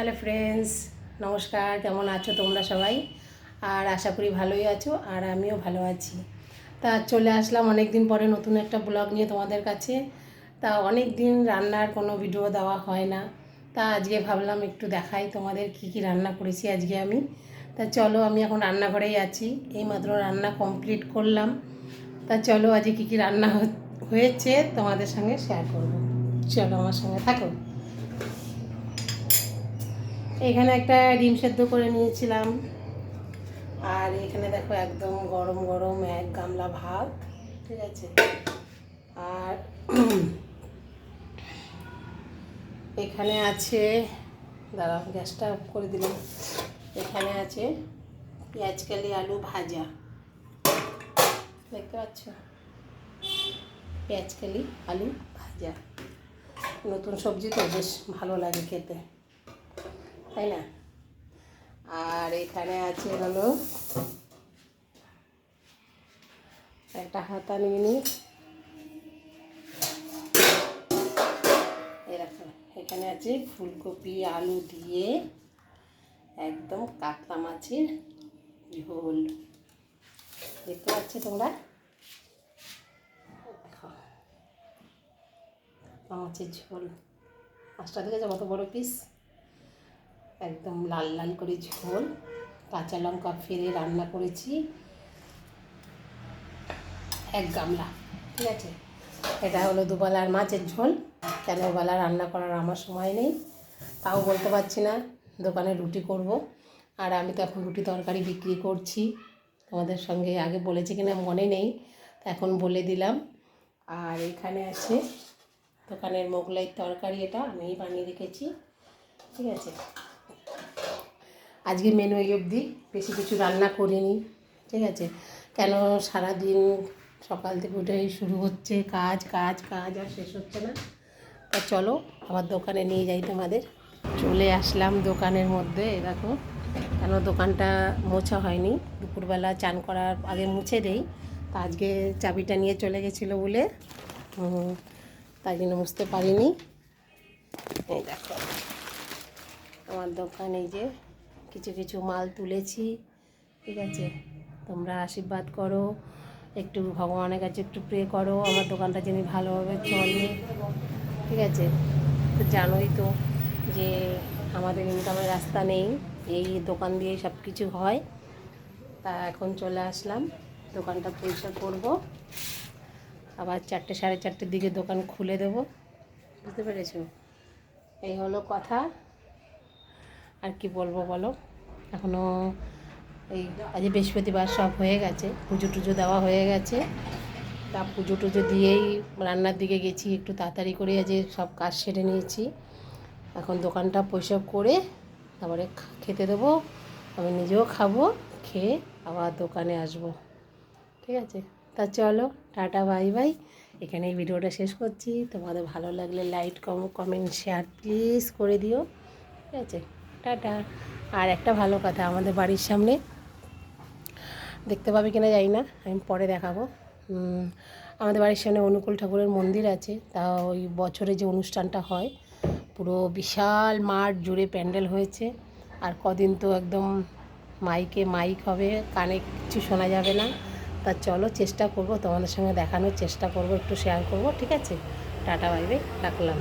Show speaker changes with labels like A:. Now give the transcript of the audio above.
A: Hello friends, নমস্কার। কেমন আছো তোমরা সবাই? আর আশা করি ভালোই আছো, আর আমিও ভালো আছি। তা চলে আসলাম অনেক দিন পরে নতুন একটা ব্লগ নিয়ে তোমাদের কাছে। তা অনেক দিন রান্নার কোনো ভিডিও দেওয়া হয় না, তা আজকে ভাবলাম একটু দেখাই তোমাদের কি কি রান্না করেছি আজকে আমি। তা চলো, আমি এখন রান্নাঘরেই আছি, এইমাত্র রান্না কমপ্লিট করলাম। তা চলো আজকে কী কী রান্না হয়েছে তোমাদের সঙ্গে শেয়ার করবো। চলো আমার সঙ্গে থাকো। এখানে একটা ডিম সেদ্ধ করে নিয়েছিলাম, আর এখানে দেখো একদম গরম গরম এক গামলা ভাত, ঠিক আছে। আর এখানে আছে, দাঁড়াও গ্যাসটা অফ করে দিলাম, এখানে আছে পেঁয়াজকালি আলু ভাজা, দেখতে পাচ্ছ, পেঁয়াজকালি আলু ভাজা। নতুন সবজি তো বেশ ভালো লাগে খেতে, তাই না? আর এখানে আছে হলো একটা হাতা নিয়ে নিই, এরকম। এখানে আছে ফুলকপি আলু দিয়ে একদম কাতলা মাছের ঝোল, দেখতে পাচ্ছ তোমরা? কাতলা মাছের ঝোল, মাছটা দেখেছো কত বড় পিস, একদম লাল লাল করে ঝোল, কাঁচা লঙ্কা ফেলে রান্না করেছি এক গামলা, ঠিক আছে। এটা হলো দুবেলার মাছের ঝোল, কেন বেলা রান্না করার আমার সময় নেই, তাও বলতে পারছি না, দোকানে রুটি করব। আর আমি তো এখন রুটি তরকারি বিক্রি করছি, তোমাদের সঙ্গে আগে বলেছি কিনা মনে নেই, তা এখন বলে দিলাম। আর এখানে আছে দোকানের মোগলাই তরকারি, এটা আমি বানিয়ে রেখেছি, ঠিক আছে। আজকে মেনু এই অবধি, বেশি কিছু রান্না করিনি, ঠিক আছে। কেন সারাদিন সকাল থেকে উঠেই শুরু হচ্ছে কাজ কাজ কাজ, আর শেষ হচ্ছে না। তা চলো আবার দোকানে নিয়ে যাই তোমাদের। চলে আসলাম দোকানের মধ্যে, দেখো, কেন দোকানটা মোছা হয়নি, দুপুরবেলা চান করার আগে মুছে দেই, তা আজকে চাবিটা নিয়ে চলে গেছিলো বলে তাই জন্য মুছতে পারিনি। এই দেখো আমার দোকানে যে কিছু কিছু মাল তুলেছি, ঠিক আছে। তোমরা আশীর্বাদ করো, একটু ভগবানের কাছে একটু প্রে করো আমার দোকানটা যেন ভালোভাবে চলে, ঠিক আছে। তো জানোই তো যে আমাদের ইনকামের রাস্তা নেই, এই দোকান দিয়েই সব কিছু হয়। তা এখন চলে আসলাম, দোকানটা পরিষ্কার করব, আবার 4টে সাড়ে 4টের দিকে দোকান খুলে দেব, বুঝতে পেরেছো? এই হলো কথা, আর কি বলবো বলো। এখনও এই আজ বৃহস্পতিবার, সব হয়ে গেছে, পুজো টুজো দেওয়া হয়ে গেছে। তা পুজো টুজো দিয়েই রান্নার দিকে গেছি, একটু তাড়াতাড়ি করে আজ সব কাজ সেরে নিয়েছি। এখন দোকানটা পরিষ্কার করে তারপরে খেতে দেবো, আমি নিজেও খাবো, খেয়ে আবার দোকানে আসবো, ঠিক আছে। তা চলো, টাটা বাই বাই, এখানে এই ভিডিওটা শেষ করছি। তোমাদের ভালো লাগলে লাইক কমেন্ট শেয়ার প্লিজ করে দিও, ঠিক আছে। টাটা। আর একটা ভালো কথা, আমাদের বাড়ির সামনে, দেখতে পাবে কিনা জানি না, আমি পরে দেখাবো, আমাদের বাড়ির সামনে অনুকূল ঠাকুরের মন্দির আছে। তা ওই বছরে যে অনুষ্ঠানটা হয়, পুরো বিশাল মাঠ জুড়ে প্যান্ডেল হয়েছে, আর কদিন তো একদম মাইক হবে, কানে কিছু শোনা যাবে না। তা চলো, চেষ্টা করব তোমাদের সঙ্গে দেখানোর চেষ্টা করব, একটু শেয়ার করব, ঠিক আছে। টাটা বাই বাই, রাখলাম।